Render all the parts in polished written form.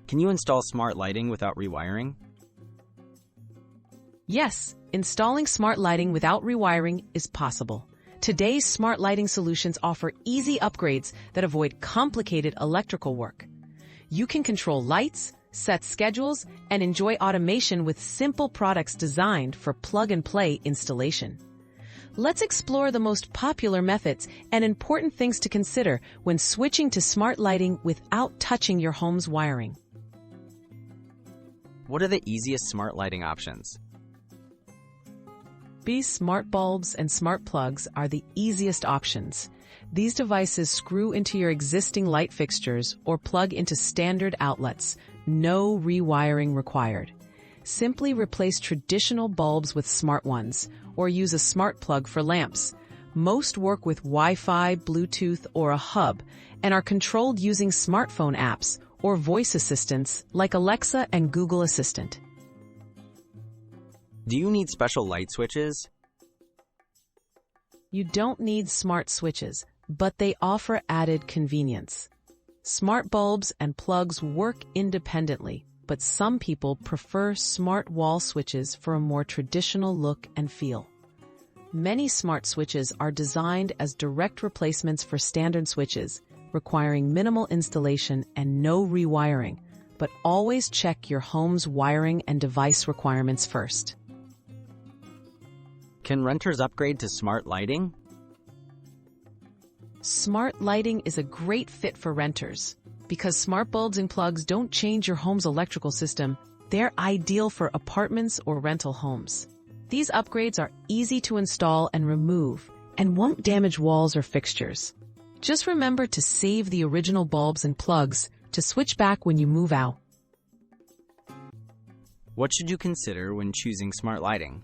Can you install smart lighting without rewiring? Yes, installing smart lighting without rewiring is possible. Today's smart lighting solutions offer easy upgrades that avoid complicated electrical work. You can control lights, set schedules, and enjoy automation with simple products designed for plug-and-play installation. Let's explore the most popular methods and important things to consider when switching to smart lighting without touching your home's wiring. What are the easiest smart lighting options? Smart bulbs and smart plugs are the easiest options. These devices screw into your existing light fixtures or plug into standard outlets. No rewiring required. Simply replace traditional bulbs with smart ones, or use a smart plug for lamps. Most work with Wi-Fi, Bluetooth, or a hub, and are controlled using smartphone apps or voice assistants like Alexa and Google Assistant. Do you need special light switches? You don't need smart switches, but they offer added convenience. Smart bulbs and plugs work independently, but some people prefer smart wall switches for a more traditional look and feel. Many smart switches are designed as direct replacements for standard switches, requiring minimal installation and no rewiring, but always check your home's wiring and device requirements first. Can renters upgrade to smart lighting? Smart lighting is a great fit for renters. Because smart bulbs and plugs don't change your home's electrical system, they're ideal for apartments or rental homes. These upgrades are easy to install and remove and won't damage walls or fixtures. Just remember to save the original bulbs and plugs to switch back when you move out. What should you consider when choosing smart lighting?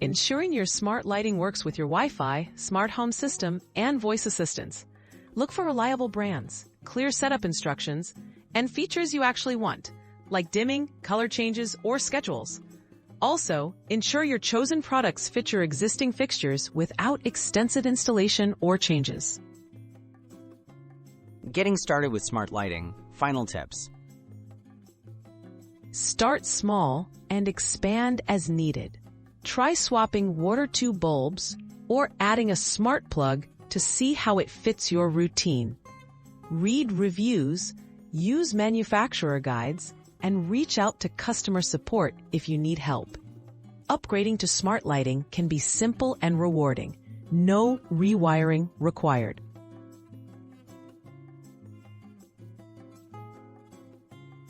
Ensuring your smart lighting works with your Wi-Fi, smart home system, and voice assistants. Look for reliable brands, clear setup instructions, and features you actually want, like dimming, color changes, or schedules. Also, ensure your chosen products fit your existing fixtures without extensive installation or changes. Getting started with smart lighting, final tips. Start small and expand as needed. Try swapping water tube bulbs or adding a smart plug to see how it fits your routine. Read reviews, use manufacturer guides, and reach out to customer support if you need help. Upgrading to smart lighting can be simple and rewarding. No rewiring required.